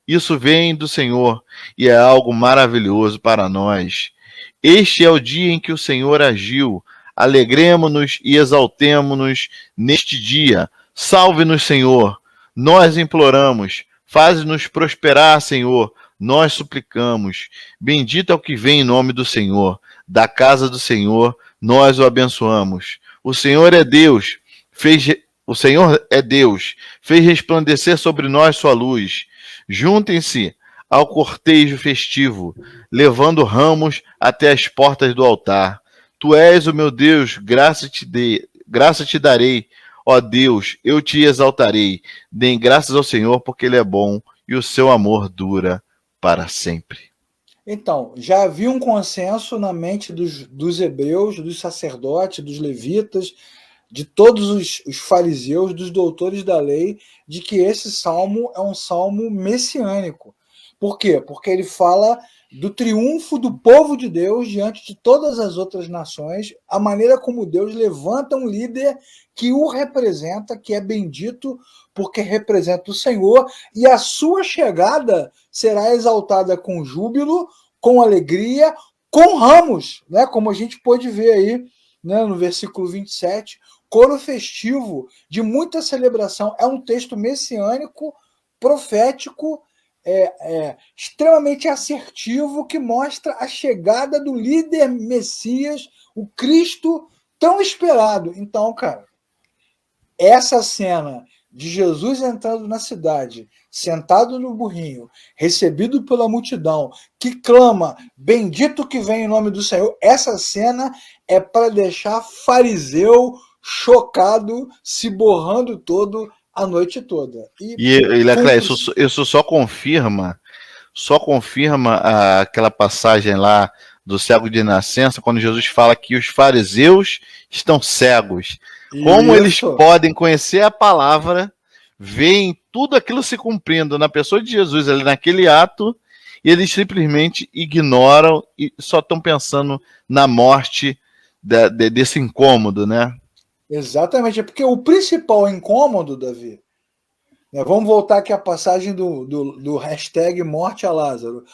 Isso vem do Senhor e é algo maravilhoso para nós. Este é o dia em que o Senhor agiu. Alegremo-nos e exaltemo-nos neste dia. Salve-nos, Senhor. Nós imploramos. Faze-nos prosperar, Senhor. Nós suplicamos. Bendito é o que vem em nome do Senhor. Da casa do Senhor, nós o abençoamos. O Senhor é Deus. O Senhor é Deus. Fez resplandecer sobre nós sua luz. Juntem-se ao cortejo festivo, levando ramos até as portas do altar. Tu és o meu Deus, graça te darei. Ó Deus, eu te exaltarei. Deem graças ao Senhor, porque Ele é bom e o seu amor dura para sempre. Então, já havia um consenso na mente dos hebreus, dos sacerdotes, dos levitas, de todos os fariseus, dos doutores da lei, de que esse salmo é um salmo messiânico. Por quê? Porque ele fala do triunfo do povo de Deus diante de todas as outras nações, a maneira como Deus levanta um líder que o representa, que é bendito porque representa o Senhor, e a sua chegada será exaltada com júbilo, com alegria, com ramos, né? Como a gente pôde ver aí, né, no versículo 27, coro festivo de muita celebração. É um texto messiânico, profético, extremamente assertivo, que mostra a chegada do líder Messias, o Cristo tão esperado. Então, cara, essa cena de Jesus entrando na cidade, sentado no burrinho, recebido pela multidão, que clama, bendito que vem em nome do Senhor, essa cena é para deixar fariseu chocado, se borrando todo a noite toda. E Leclerc, isso só confirma aquela passagem lá do cego de nascença, quando Jesus fala que os fariseus estão cegos. Como eles podem conhecer a palavra, veem tudo aquilo se cumprindo na pessoa de Jesus, ali naquele ato, e eles simplesmente ignoram e só estão pensando na morte desse incômodo, né? Exatamente, é porque o principal incômodo, Davi, né, vamos voltar aqui à passagem do hashtag morte a Lázaro.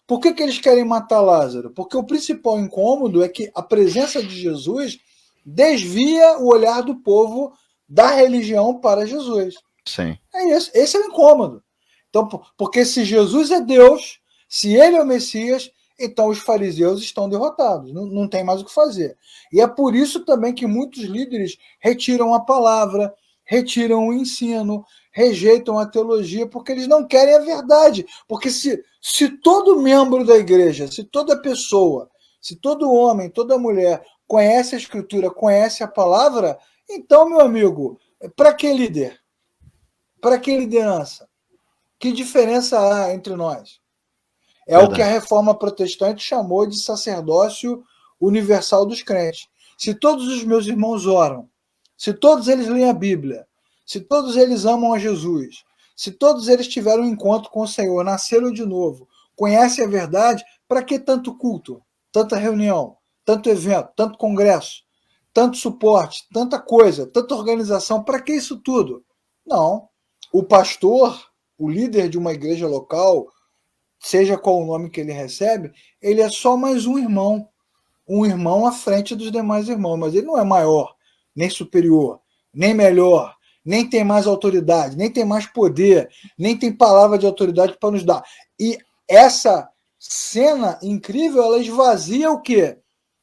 Por que eles querem matar Lázaro? Porque o principal incômodo é que a presença de Jesus desvia o olhar do povo da religião para Jesus. Sim. É isso, esse é o incômodo. Então, porque se Jesus é Deus, se ele é o Messias, então os fariseus estão derrotados, não tem mais o que fazer. E é por isso também que muitos líderes retiram a palavra, retiram o ensino, rejeitam a teologia, porque eles não querem a verdade. Porque se todo membro da igreja, se toda pessoa, se todo homem, toda mulher conhece a Escritura, conhece a palavra, então, meu amigo, para que líder? Para que liderança? Que diferença há entre nós? É Verdade. o que a Reforma Protestante chamou de sacerdócio universal dos crentes. Se todos os meus irmãos oram, se todos eles leem a Bíblia, se todos eles amam a Jesus, se todos eles tiveram um encontro com o Senhor, nasceram de novo, conhecem a verdade, para que tanto culto, tanta reunião, tanto evento, tanto congresso, tanto suporte, tanta coisa, tanta organização? Para que isso tudo? Não. O pastor, o líder de uma igreja local, seja qual o nome que ele recebe, ele é só mais um irmão à frente dos demais irmãos, mas ele não é maior, nem superior, nem melhor, nem tem mais autoridade, nem tem mais poder, nem tem palavra de autoridade para nos dar. E essa cena incrível, ela esvazia o quê?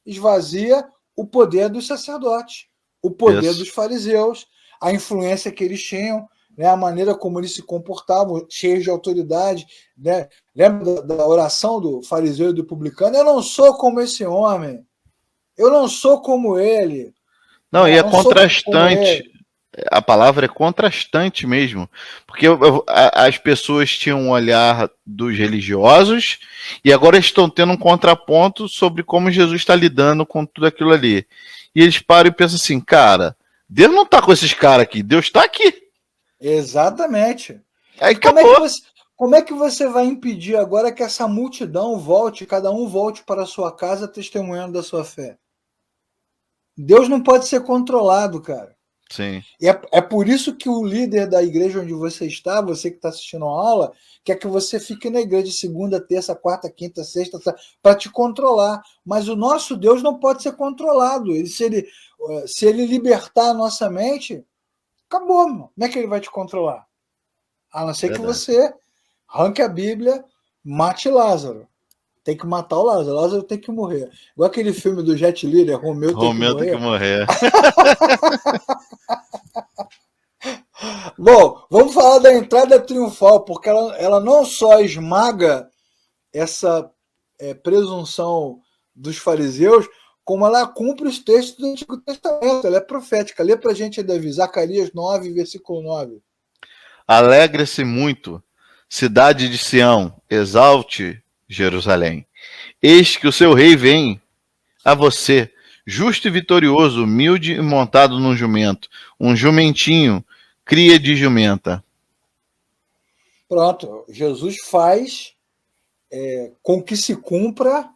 Esvazia o poder dos sacerdotes, o poder dos fariseus, a influência que eles tinham, né, a maneira como eles se comportavam, cheios de autoridade, né? Lembra da oração do fariseu e do publicano? Eu não sou como esse homem, eu não sou como ele. Não, né? e é contrastante. A palavra é contrastante mesmo, porque as pessoas tinham um olhar dos religiosos e agora estão tendo um contraponto sobre como Jesus está lidando com tudo aquilo ali. E eles param e pensam assim, cara, Deus não está com esses caras aqui, Deus está aqui. Exatamente. Aí como é que você vai impedir agora que essa multidão volte, cada um volte para a sua casa testemunhando da sua fé? Deus não pode ser controlado, cara. Sim. E é por isso que o líder da igreja onde você está, você que está assistindo a aula, quer que você fique na igreja de segunda, terça, quarta, quinta, sexta, para te controlar. Mas o nosso Deus não pode ser controlado. Se ele libertar a nossa mente, acabou, mano. Como é que ele vai te controlar? A não ser que você arranque a Bíblia, mate Lázaro. Tem que matar o Lázaro. Lázaro tem que morrer. Igual aquele filme do Jet Li, né? Romeu tem que morrer. Bom, vamos falar da entrada triunfal, porque ela não só esmaga essa presunção dos fariseus, como ela cumpre os textos do Antigo Testamento. Ela é profética. Lê pra gente aí, Davi, Zacarias 9, versículo 9. Alegre-se muito, cidade de Sião, exalte Jerusalém. Eis que o seu rei vem a você, justo e vitorioso, humilde e montado num jumento, um jumentinho, cria de jumenta. Pronto, Jesus faz com que se cumpra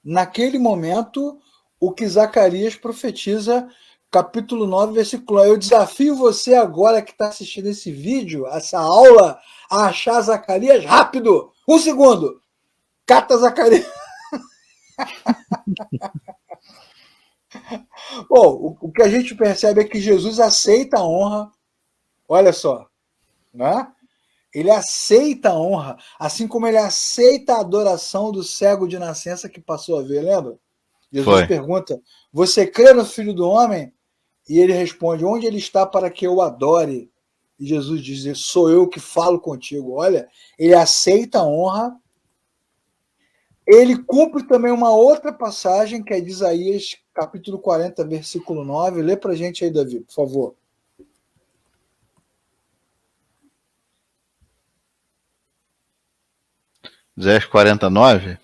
naquele momento o que Zacarias profetiza, capítulo 9, versículo 1. Eu desafio você agora que está assistindo esse vídeo, essa aula, a achar Zacarias rápido. 1 segundo. Cata Zacarias. Bom, o que a gente percebe é que Jesus aceita a honra. Olha só, né? Ele aceita a honra, assim como ele aceita a adoração do cego de nascença que passou a ver, lembra? Jesus pergunta, você crê no Filho do Homem? E ele responde, onde ele está para que eu adore? E Jesus diz, sou eu que falo contigo. Olha, ele aceita a honra. Ele cumpre também uma outra passagem, que é de Isaías, capítulo 40, versículo 9. Lê para a gente aí, Davi, por favor. Isaías 49.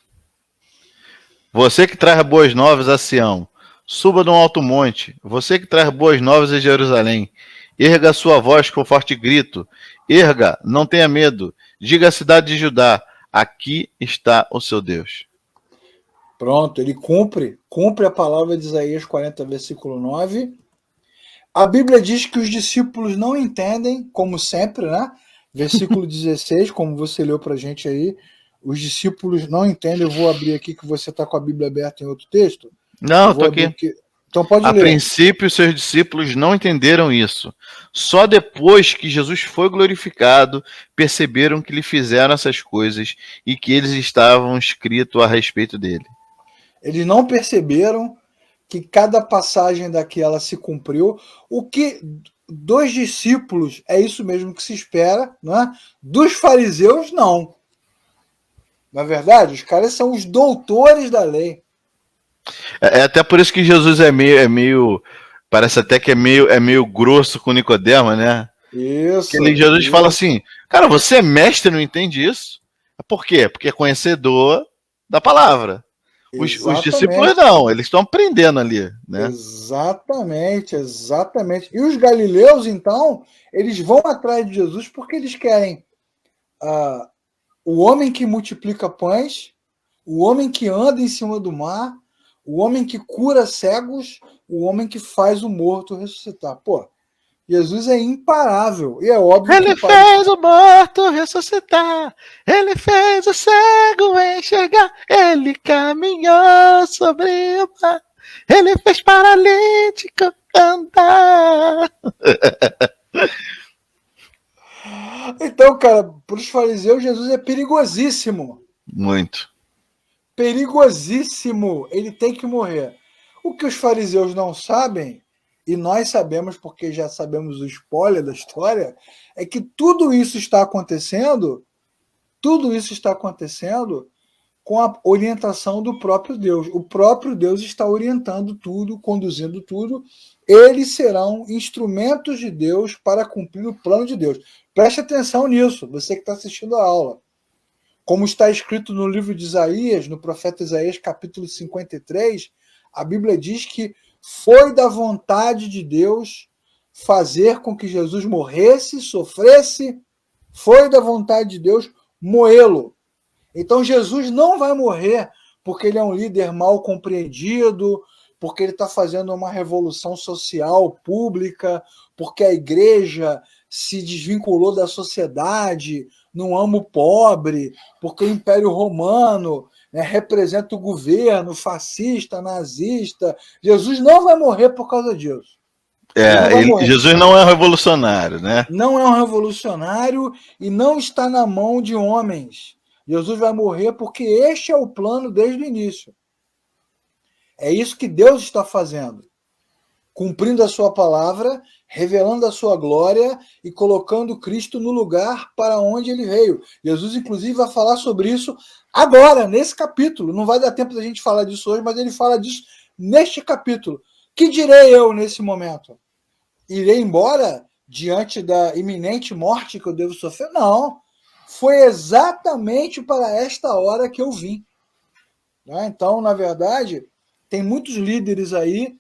Você que traz boas novas a Sião, suba de um alto monte. Você que traz boas novas a Jerusalém, erga a sua voz com forte grito. Erga, não tenha medo. Diga à cidade de Judá, aqui está o seu Deus. Pronto, ele cumpre a palavra de Isaías 40, versículo 9. A Bíblia diz que os discípulos não entendem, como sempre, né? Versículo 16, como você leu para a gente aí, os discípulos não entendem. Eu vou abrir aqui que você está com a Bíblia aberta em outro texto. Não, estou aqui. Então pode ler. A princípio, seus discípulos não entenderam isso. Só depois que Jesus foi glorificado, perceberam que lhe fizeram essas coisas e que eles estavam escritos a respeito dele. Eles não perceberam que cada passagem daquela se cumpriu. O que dos discípulos é isso mesmo que se espera, né? Dos fariseus, não. Na verdade, os caras são os doutores da lei. É até por isso que Jesus é meio parece até que é meio grosso com Nicodemo, né? Isso. Que Jesus fala assim, cara, você é mestre e não entende isso? Por quê? Porque é conhecedor da palavra. Os discípulos não, eles estão aprendendo ali, né? Exatamente, exatamente. E os galileus, então, eles vão atrás de Jesus porque eles querem o homem que multiplica pães, o homem que anda em cima do mar, o homem que cura cegos, o homem que faz o morto ressuscitar. Pô, Jesus é imparável. E é óbvio Ele que fez o morto ressuscitar, ele fez o cego enxergar, ele caminhou sobre o mar, ele fez paralítico andar. Então, cara, para os fariseus, Jesus é perigosíssimo. Muito. Perigosíssimo. Ele tem que morrer. O que os fariseus não sabem, e nós sabemos porque já sabemos o spoiler da história, é que tudo isso está acontecendo com a orientação do próprio Deus. O próprio Deus está orientando tudo, conduzindo tudo. Eles serão instrumentos de Deus para cumprir o plano de Deus. Preste atenção nisso, você que está assistindo a aula. Como está escrito no livro de Isaías, no profeta Isaías, capítulo 53, a Bíblia diz que foi da vontade de Deus fazer com que Jesus morresse, sofresse, foi da vontade de Deus moê-lo. Então Jesus não vai morrer porque ele é um líder mal compreendido, porque ele está fazendo uma revolução social pública, porque a igreja se desvinculou da sociedade, não ama o pobre, porque o Império Romano, né, representa o governo fascista, nazista. Jesus não vai morrer por causa disso. Jesus não é um revolucionário, né? Não é um revolucionário e não está na mão de homens. Jesus vai morrer porque este é o plano desde o início. É isso que Deus está fazendo. Cumprindo a sua palavra, revelando a sua glória e colocando Cristo no lugar para onde ele veio. Jesus, inclusive, vai falar sobre isso agora, nesse capítulo. Não vai dar tempo da gente falar disso hoje, mas ele fala disso neste capítulo. Que direi eu nesse momento? Irei embora diante da iminente morte que eu devo sofrer? Não. Foi exatamente para esta hora que eu vim. Então, na verdade, tem muitos líderes aí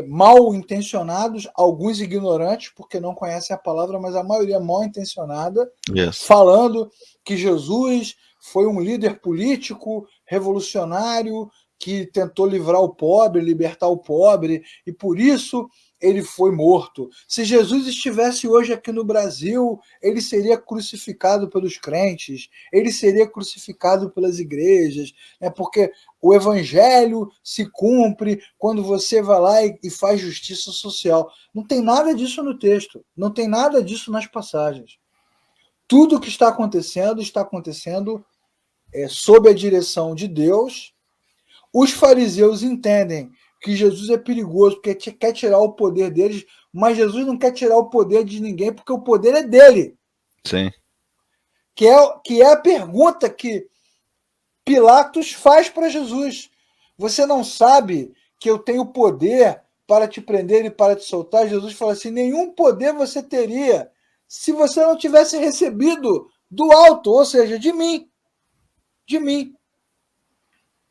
mal intencionados, alguns ignorantes, porque não conhecem a palavra, mas a maioria mal intencionada, falando que Jesus foi um líder político, revolucionário, que tentou livrar o pobre, libertar o pobre, e por isso ele foi morto. Se Jesus estivesse hoje aqui no Brasil, ele seria crucificado pelos crentes, ele seria crucificado pelas igrejas, porque o evangelho se cumpre quando você vai lá e faz justiça social. Não tem nada disso no texto, não tem nada disso nas passagens. Tudo o que está acontecendo sob a direção de Deus. Os fariseus entendem que Jesus é perigoso porque quer tirar o poder deles, mas Jesus não quer tirar o poder de ninguém porque o poder é dele. Sim. Que é a pergunta que Pilatos faz para Jesus. Você não sabe que eu tenho poder para te prender e para te soltar? Jesus fala assim, nenhum poder você teria se você não tivesse recebido do alto, ou seja, de mim. De mim.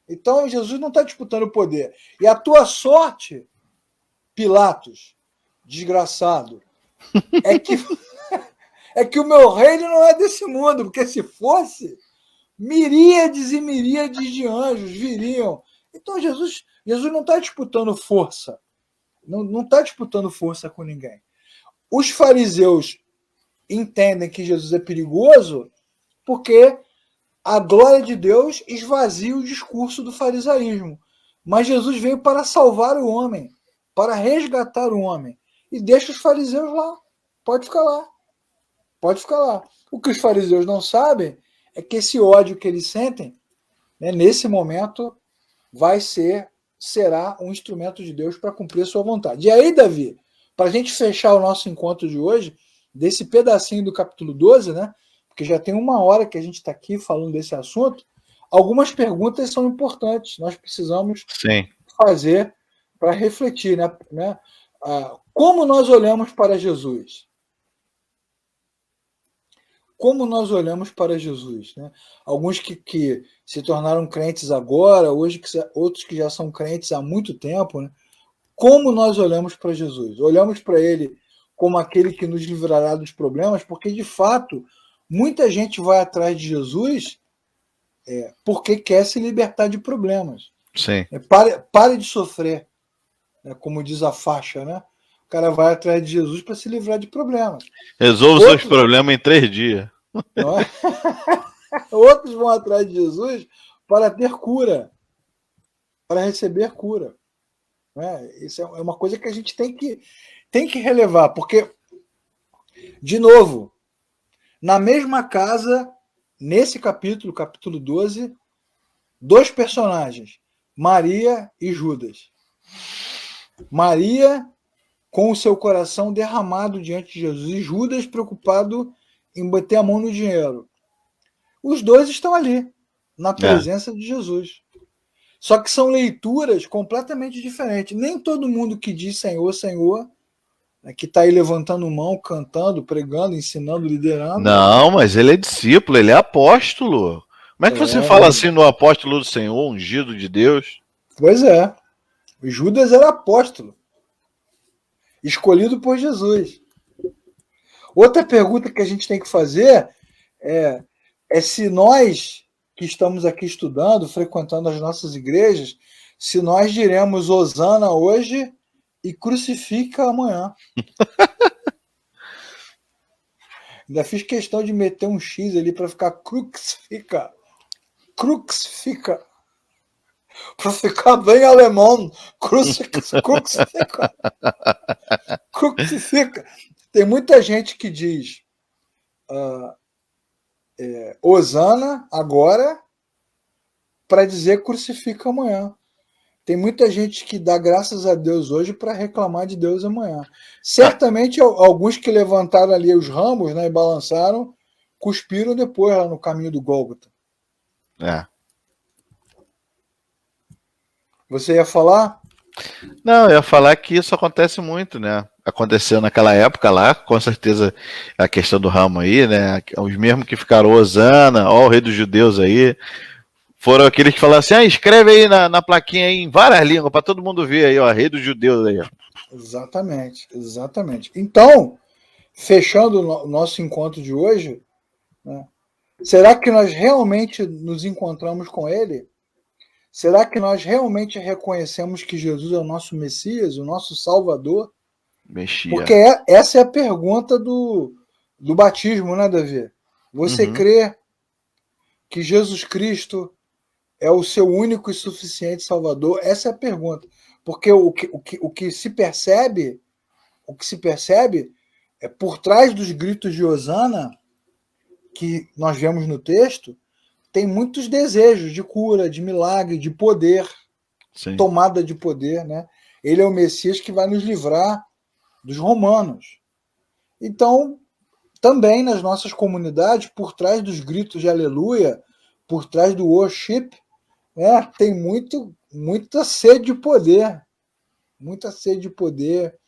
Então, Jesus não está disputando o poder. E a tua sorte, Pilatos, desgraçado, é que o meu reino não é desse mundo, porque se fosse, miríades e miríades de anjos viriam. Então, Jesus não está disputando força. Não está disputando força com ninguém. Os fariseus entendem que Jesus é perigoso porque a glória de Deus esvazia o discurso do farisaísmo. Mas Jesus veio para salvar o homem, para resgatar o homem. E deixa os fariseus lá. Pode ficar lá. Pode ficar lá. O que os fariseus não sabem é que esse ódio que eles sentem, nesse momento, será um instrumento de Deus para cumprir a sua vontade. E aí, Davi, para a gente fechar o nosso encontro de hoje, desse pedacinho do capítulo 12, né? Porque já tem 1 hora que a gente está aqui falando desse assunto, algumas perguntas são importantes, nós precisamos fazer para refletir, né? Como nós olhamos para Jesus? como nós olhamos para Jesus, né? Alguns que se tornaram crentes agora, hoje outros que já são crentes há muito tempo, né? Como nós olhamos para Jesus? Olhamos para ele como aquele que nos livrará dos problemas, porque de fato muita gente vai atrás de Jesus porque quer se libertar de problemas. Sim. Pare de sofrer, né? Como diz a faixa, né? O cara vai atrás de Jesus para se livrar de problemas. Resolva seus problemas em 3 dias. Não é? Outros vão atrás de Jesus para ter cura, para receber cura. Isso é uma coisa que a gente tem que relevar, porque, de novo, na mesma casa, nesse capítulo 12, 2 personagens, Maria e Judas. Maria com o seu coração derramado diante de Jesus e Judas preocupado em bater a mão no dinheiro. Os dois estão ali, na presença de Jesus. Só que são leituras completamente diferentes. Nem todo mundo que diz Senhor, Senhor, que está aí levantando mão, cantando, pregando, ensinando, liderando. Não, mas ele é discípulo, ele é apóstolo. Como é que você fala assim no apóstolo do Senhor, ungido de Deus? Pois é. Judas era apóstolo, escolhido por Jesus. Outra pergunta que a gente tem que fazer é se nós que estamos aqui estudando, frequentando as nossas igrejas, se nós diremos Hosana hoje e crucifica amanhã. Ainda fiz questão de meter um X ali para ficar crucifica. Crucifica. Para ficar bem alemão. Crucifica. Crucifica. Tem muita gente que diz Hosana agora para dizer crucifica amanhã. Tem muita gente que dá graças a Deus hoje para reclamar de Deus amanhã. Certamente alguns que levantaram ali os ramos, né, e balançaram, cuspiram depois lá no caminho do Gólgota. Você ia falar? Não, eu ia falar que isso acontece muito, né? Aconteceu naquela época lá, com certeza a questão do ramo aí, né? Os mesmos que ficaram Hosana, ó, o rei dos judeus aí, foram aqueles que falaram assim, escreve aí na plaquinha aí em várias línguas, para todo mundo ver aí, ó, rei dos judeus aí. Ó. Exatamente, exatamente. Então, fechando o nosso encontro de hoje, né, será que nós realmente nos encontramos com ele? Será que nós realmente reconhecemos que Jesus é o nosso Messias, o nosso Salvador? Mexia. Porque essa é a pergunta do batismo, né, Davi? Você crê que Jesus Cristo é o seu único e suficiente Salvador? Essa é a pergunta. Porque o que se percebe é por trás dos gritos de Hosana que nós vemos no texto, tem muitos desejos de cura, de milagre, de poder, Sim. tomada de poder, né? Ele é o Messias que vai nos livrar dos romanos. Então, também nas nossas comunidades, por trás dos gritos de aleluia, por trás do worship, tem muita sede de poder, muita sede de poder,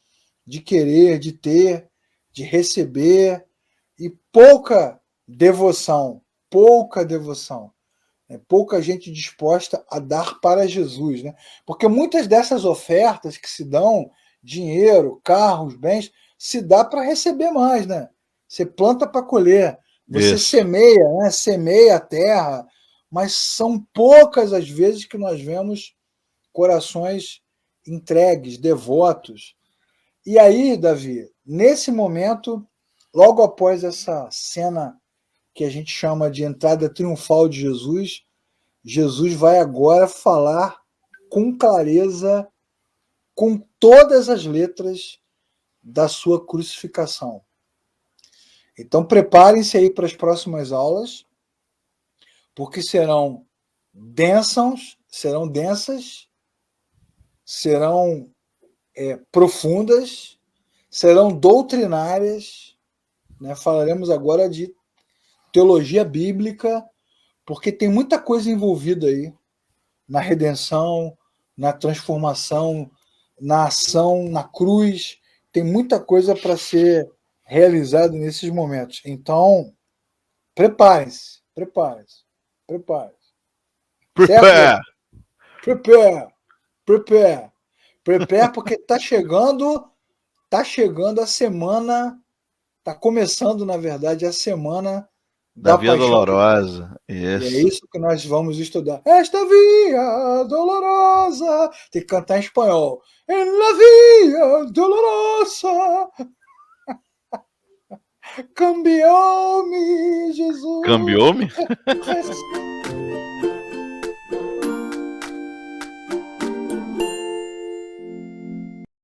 de querer, de ter, de receber, e pouca devoção, pouca gente disposta a dar para Jesus, né? Porque muitas dessas ofertas que se dão, dinheiro, carros, bens, se dá para receber mais, né? Você planta para colher, você semeia, né? Semeia a terra, mas são poucas as vezes que nós vemos corações entregues, devotos. E aí, Davi, nesse momento, logo após essa cena que a gente chama de entrada triunfal de Jesus, Jesus vai agora falar com clareza, com todas as letras da sua crucificação. Então preparem-se aí para as próximas aulas, porque serão densas, serão profundas, serão doutrinárias, né? Falaremos agora de teologia bíblica, porque tem muita coisa envolvida aí na redenção, na transformação, na ação, na cruz. Tem muita coisa para ser realizada nesses momentos. Então, Preparem-se, preparem-se, preparem-se. Prepare! Prepare, prepare, prepare, porque está chegando a semana, está começando, na verdade, a semana Da Via Paixão de Cristo. Dolorosa. E é Isso. isso que nós vamos estudar. Esta via dolorosa. Tem que cantar em espanhol. En la via dolorosa. Cambiou-me, Jesus. Cambiou-me?